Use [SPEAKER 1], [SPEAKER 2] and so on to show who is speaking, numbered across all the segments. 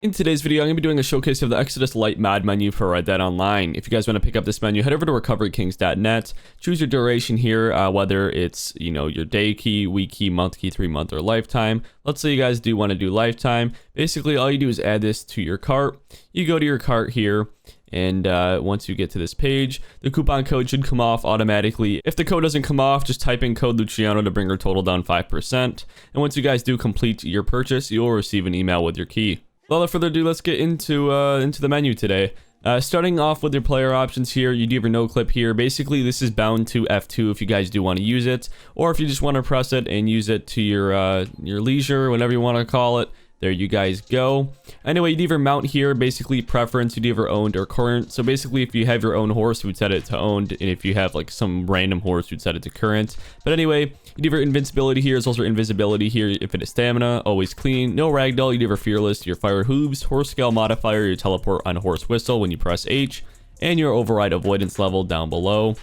[SPEAKER 1] In today's video, I'm going to be doing a showcase of the Exodus Lite Mod Menu for Red Dead Online. If you guys want to pick up this menu, head over to recoverykings.net. Choose your duration here, whether it's, your day key, week key, month key, 3-month, or lifetime. Let's say you guys do want to do lifetime. Basically, all you do is add this to your cart. You go to your cart here, and once you get to this page, the coupon code should come off automatically. If the code doesn't come off, just type in code Luciano to bring your total down 5%. And once you guys do complete your purchase, you'll receive an email with your key. Without further ado, let's get into the menu today. Starting off with your player options here, you do have your no clip here. Basically, this is bound to F2 if you guys do want to use it, or if you just want to press it and use it to your leisure, whatever you want to call it. There you guys go. Anyway, you'd either mount here, basically preference, you'd either owned or current. So basically, if you have your own horse, you would set it to owned, and if you have like some random horse, you'd set it to current. But anyway, you'd either invincibility here, as well as invisibility here, infinite stamina, always clean, no ragdoll, you'd either fearless, your fire hooves, horse scale modifier, your teleport on horse whistle when you press H, and your override avoidance level down below.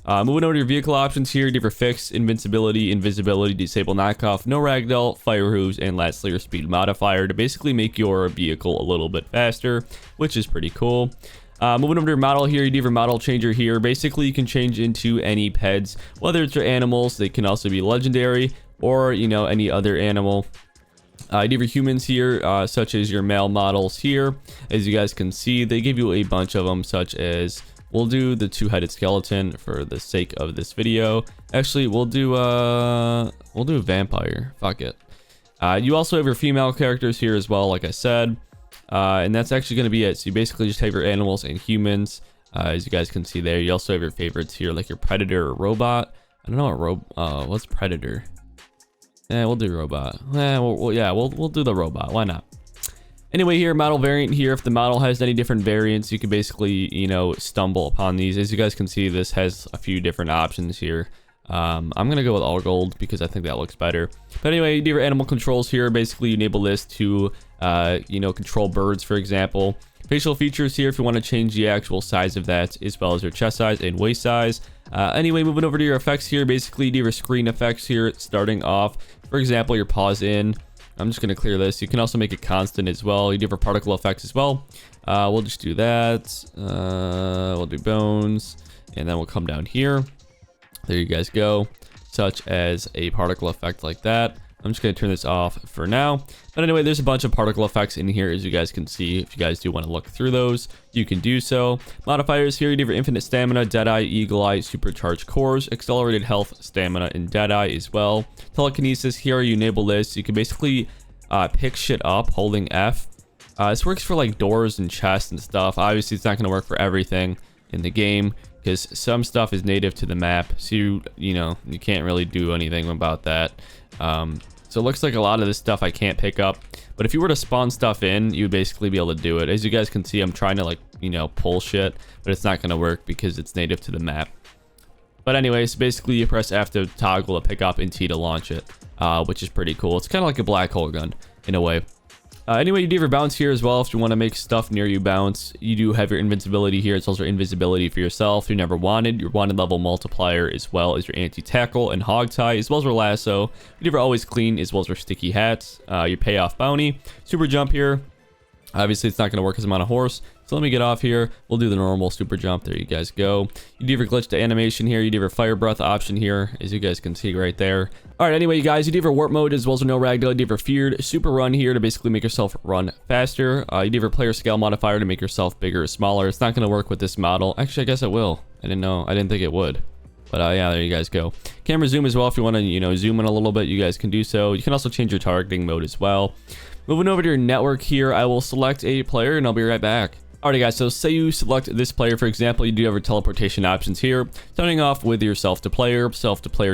[SPEAKER 1] Moving over to your vehicle options here, different fix, invincibility, invisibility, disable knockoff, no ragdoll, fire hooves, and lastly your speed modifier to basically make your vehicle a little bit faster, which is pretty cool. Moving over to your model here, you do your model changer here. Basically, you can change into any pets, whether it's your animals, they can also be legendary, or, any other animal. You do your humans here, such as your male models here. As you guys can see, they give you a bunch of them, such as... We'll do the two-headed skeleton for the sake of this video. Actually, we'll do a vampire. Fuck it. You also have your female characters here as well, like I said. And that's actually going to be it. So you basically just have your animals and humans, as you guys can see there. You also have your favorites here, like your predator or robot. I don't know what's predator. Yeah, we'll do robot. We'll do the robot. Why not? Anyway, here, model variant here, if the model has any different variants, you can basically, stumble upon these. As you guys can see, this has a few different options here. I'm going to go with all gold because I think that looks better. But anyway, you do your animal controls here. Basically, you enable this to, control birds, for example. Facial features here, if you want to change the actual size of that, as well as your chest size and waist size. Anyway, moving over to your effects here, basically, you do your screen effects here, starting off. For example, your pause in. I'm just going to clear this. You can also make it constant as well. You do for particle effects as well. We'll just do that. We'll do bones. And then we'll come down here. There you guys go. Such as a particle effect like that. I'm just going to turn this off for now. But anyway, there's a bunch of particle effects in here, as you guys can see. If you guys do want to look through those, you can do so. Modifiers here, you do for infinite stamina, deadeye, eagle eye, supercharged cores, accelerated health, stamina, and deadeye as well. Telekinesis here, you enable this. You can basically pick shit up holding F. This works for like doors and chests and stuff. Obviously, it's not going to work for everything in the game, because some stuff is native to the map, so you can't really do anything about that. So it looks like a lot of this stuff I can't pick up, but if you were to spawn stuff in, you would basically be able to do it. As you guys can see, I'm trying to pull shit, but it's not going to work because it's native to the map. But anyways, basically you press F to toggle to pick up and T to launch it, which is pretty cool. It's kind of like a black hole gun in a way. Anyway, you do your bounce here as well. If you want to make stuff near you bounce, you do have your invincibility here. It's also invisibility for yourself. You're never wanted. Your wanted level multiplier, as well as your anti-tackle and hog tie, as well as your lasso. You do always clean, as well as your sticky hats. Your payoff bounty. Super jump here. Obviously, it's not going to work because I'm on a horse. So let me get off here. We'll do the normal super jump. There you guys go. You do your glitch to animation here. You do your fire breath option here, as you guys can see right there. All right, anyway, you guys, you do your warp mode as well as no ragdoll. You do your feared super run here to basically make yourself run faster. You do your player scale modifier to make yourself bigger or smaller. It's not going to work with this model. Actually, I guess it will. I didn't think it would. But yeah, there you guys go. Camera zoom as well. If you want to, zoom in a little bit, you guys can do so. You can also change your targeting mode as well. Moving over to your network here, I will select a player and I'll be right back. Alrighty guys, so say you select this player, for example, you do have your teleportation options here. Starting off with your self to player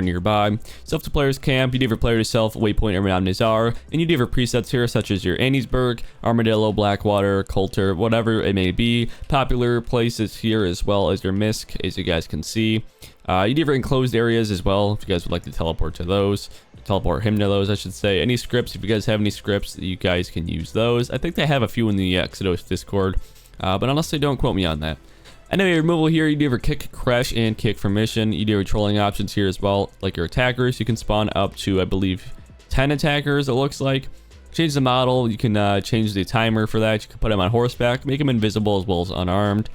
[SPEAKER 1] nearby, self to player's camp, you do have your player to self, waypoint around Nizar, and you do have your presets here, such as your Anniesburg, Armadillo, Blackwater, Coulter, whatever it may be. Popular places here, as well as your Misk, as you guys can see. You do have your enclosed areas as well, if you guys would like to teleport to those. Teleport him to those, I should say. Any scripts, if you guys have any scripts, you guys can use those. I think they have a few in the Exodus Discord. But honestly, don't quote me on that. Anyway, removal here, you do your kick, crash, and kick for mission. You do your trolling options here as well, like your attackers. You can spawn up to, I believe, 10 attackers, it looks like. Change the model. You can change the timer for that. You can put him on horseback, make him invisible as well as unarmed.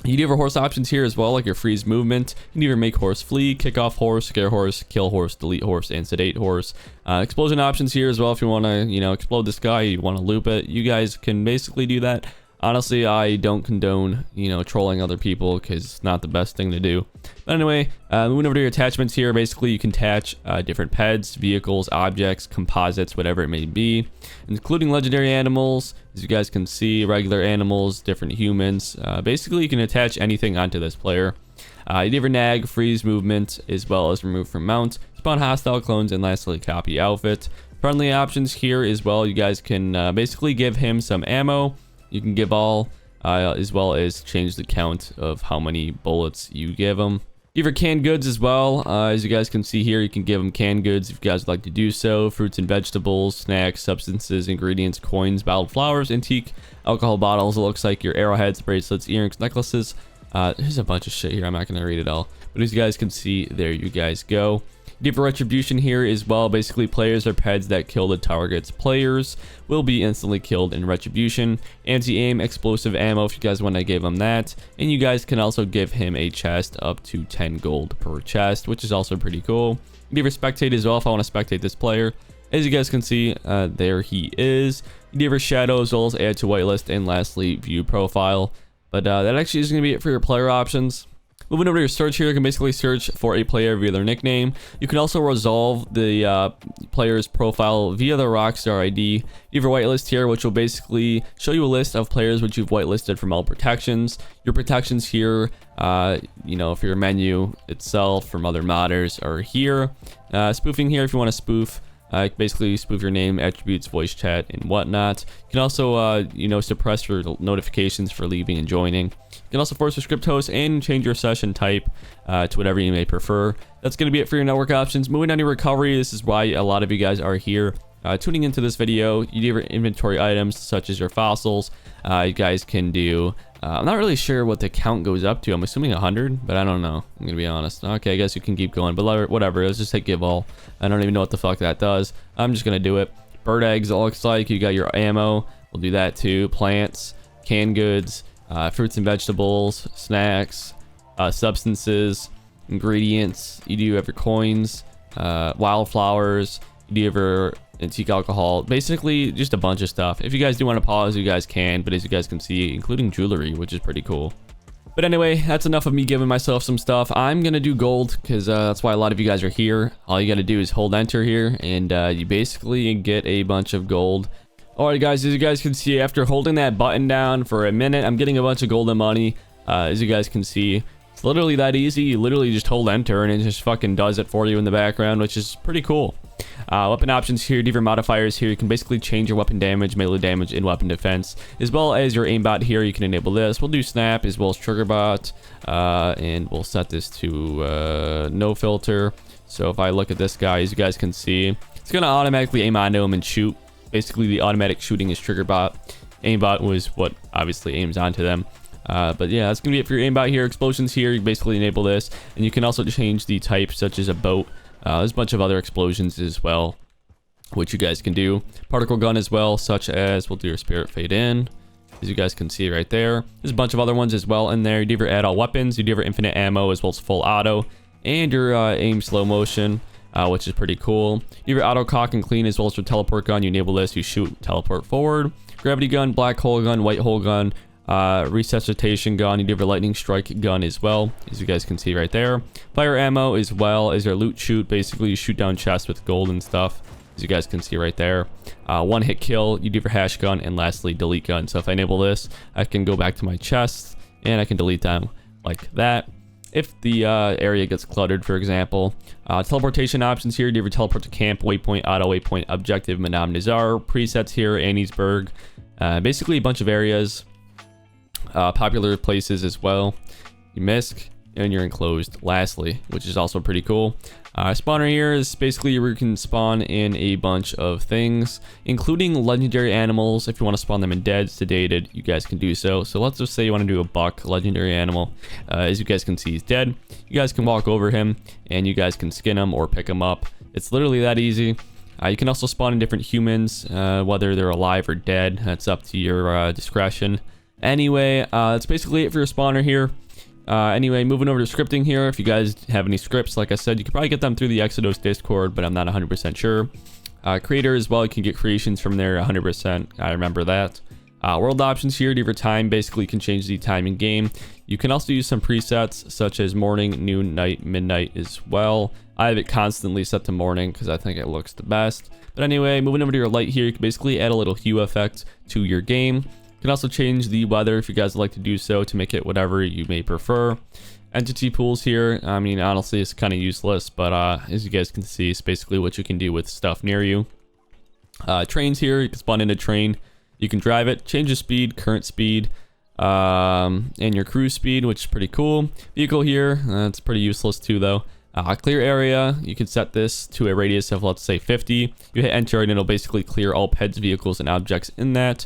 [SPEAKER 1] You do have horse options here as well, like your freeze movement. You can either make horse flee, kick off horse, scare horse, kill horse, delete horse, and sedate horse. Explosion options here as well. If you want to, explode this guy, you want to loop it, you guys can basically do that. Honestly, I don't condone, trolling other people because it's not the best thing to do. But anyway, moving over to your attachments here, basically you can attach different pets, vehicles, objects, composites, whatever it may be, including legendary animals. As you guys can see, regular animals, different humans. Basically, you can attach anything onto this player. You never nag, freeze movement, as well as remove from mount, spawn hostile clones, and lastly, copy outfit. Friendly options here as well. You guys can basically give him some ammo. You can give all, as well as change the count of how many bullets you give them. You have canned goods as well. As you guys can see here, you can give them canned goods if you guys would like to do so. Fruits and vegetables, snacks, substances, ingredients, coins, bottled flowers, antique, alcohol bottles. It looks like your arrowheads, bracelets, earrings, necklaces. There's a bunch of shit here. I'm not going to read it all. But as you guys can see, there you guys go. You have retribution here as well. Basically, players or pets that kill the target's players will be instantly killed in retribution. Anti-aim, explosive ammo if you guys want to give him that. And you guys can also give him a chest up to 10 gold per chest, which is also pretty cool. You have spectate as well if I want to spectate this player. As you guys can see, there he is. You have shadow as well as add to whitelist, and lastly, view profile. But that actually is going to be it for your player options. Moving over to your search here, you can basically search for a player via their nickname. You can also resolve the player's profile via their Rockstar ID. You have a whitelist here, which will basically show you a list of players which you've whitelisted from all protections. Your protections here, for your menu itself from other modders are here. Spoofing here, if you want to spoof. Basically spoof your name, attributes, voice chat, and whatnot. You can also, suppress your notifications for leaving and joining. You can also force your script host and change your session type to whatever you may prefer. That's going to be it for your network options. Moving on to recovery, this is why a lot of you guys are here tuning into this video. You do your inventory items such as your fossils. You guys can do, I'm not really sure what the count goes up to. I'm assuming 100, but I don't know. I'm gonna be honest. Okay, I guess you can keep going, but whatever. Let's just hit give all. I don't even know what the fuck that does. I'm just gonna do it. Bird eggs, it looks like. You got your ammo. We'll do that too. Plants, canned goods, fruits and vegetables, snacks, substances, ingredients. You do have your coins, wildflowers. You do have your antique alcohol, basically just a bunch of stuff. If you guys do want to pause, you guys can, but as you guys can see, including jewelry, which is pretty cool. But anyway, that's enough of me giving myself some stuff. I'm gonna do gold because that's why a lot of you guys are here. All you gotta do is hold enter here, and you basically get a bunch of gold. Alright guys, as you guys can see, after holding that button down for a minute, I'm getting a bunch of golden money. As you guys can see, it's literally that easy. You literally just hold enter and it just fucking does it for you in the background, which is pretty cool. Weapon options here, different modifiers here. You can basically change your weapon damage, melee damage, and weapon defense, as well as your aimbot here. You can enable this. We'll do snap as well as trigger bot, and we'll set this to no filter. So if I look at this guy, as you guys can see, it's gonna automatically aim onto him and shoot. Basically, the automatic shooting is trigger bot. Aimbot was what obviously aims onto them. But yeah, that's gonna be it for your aimbot here. Explosions here, you basically enable this, and you can also change the type, such as a boat. There's a bunch of other explosions as well, which you guys can do. Particle gun as well, such as, we'll do your spirit fade in, as you guys can see right there. There's a bunch of other ones as well in there. You do your add all weapons, you do your infinite ammo as well as full auto, and your aim slow motion, which is pretty cool. You have your auto cock and clean as well as your teleport gun. You enable this, you shoot, teleport forward. Gravity gun, black hole gun, white hole gun, resuscitation gun. You do have your lightning strike gun as well, as you guys can see right there. Fire ammo as well as your loot shoot. Basically, you shoot down chests with gold and stuff, as you guys can see right there. One hit kill. You do your hash gun, and lastly, delete gun. So if I enable this, I can go back to my chests and I can delete them like that. If the area gets cluttered, for example. Teleportation options here. Do you ever teleport to camp, waypoint, auto waypoint, objective, Madame Nazar, presets here, Anniesburg. Basically a bunch of areas. Popular places as well. You misc, and you're enclosed lastly, which is also pretty cool. Spawner here is basically where you can spawn in a bunch of things, including legendary animals. If you want to spawn them in dead, sedated, you guys can do so. So let's just say you want to do a buck legendary animal. As you guys can see, he's dead. You guys can walk over him and you guys can skin him or pick him up. It's literally that easy. You can also spawn in different humans, whether they're alive or dead. That's up to your discretion. Anyway, that's basically it for your spawner here. Anyway, moving over to scripting here. If you guys have any scripts, like I said, you can probably get them through the Exodus Discord, but I'm not 100% sure. Creator as well, you can get creations from there 100%. I remember that. World options here, to your time, basically can change the time in game. You can also use some presets such as morning, noon, night, midnight as well. I have it constantly set to morning because I think it looks the best. But anyway, moving over to your light here, you can basically add a little hue effect to your game. You can also change the weather if you guys would like to do so to make it whatever you may prefer. Entity pools here, I mean, honestly, it's kind of useless, but as you guys can see, it's basically what you can do with stuff near you. Trains here, you can spawn in a train. You can drive it, change the speed, current speed, and your cruise speed, which is pretty cool. Vehicle here, it's pretty useless too though. Clear area, you can set this to a radius of, let's say, 50. You hit enter and it'll basically clear all pets, vehicles, and objects in that.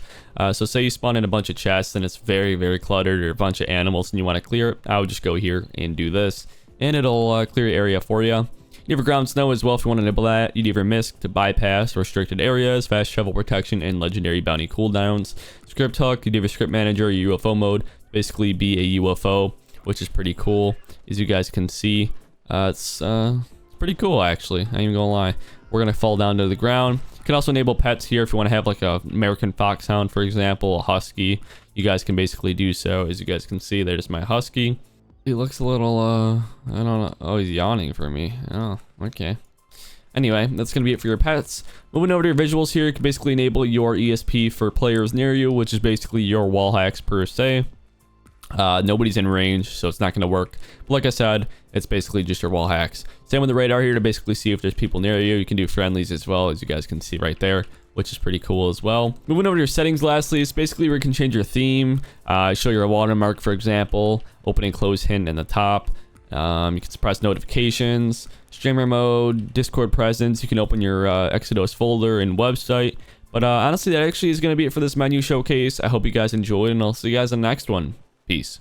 [SPEAKER 1] So say you spawn in a bunch of chests and it's very, very cluttered, or a bunch of animals and you want to clear it, I would just go here and do this, and it'll clear the area for you. You have ground snow as well if you want to enable that. You'd either mist to bypass restricted areas, fast travel protection, and legendary bounty cooldowns. Script hook, you'd have a script manager, UFO mode, basically be a UFO, which is pretty cool, as you guys can see. It's pretty cool actually, I ain't even gonna lie. We're gonna fall down to the ground. You can also enable pets here if you want to have like a American foxhound, for example, a husky. You guys can basically do so. As you guys can see, there's my husky. He looks a little, I don't know. Oh, he's yawning for me. Oh, okay. Anyway, that's going to be it for your pets. Moving over to your visuals here, you can basically enable your ESP for players near you, which is basically your wall hacks per se. Nobody's in range, so it's not going to work. But like I said, it's basically just your wall hacks. Same with the radar here to basically see if there's people near you. You can do friendlies as well, as you guys can see right there, which is pretty cool as well. Moving over to your settings lastly, it's basically where you can change your theme, show your watermark, for example, open and close hint in the top. You can suppress notifications, streamer mode, Discord presence. You can open your Exodus folder and website. But honestly, that actually is going to be it for this menu showcase. I hope you guys enjoyed, and I'll see you guys in the next one. Peace.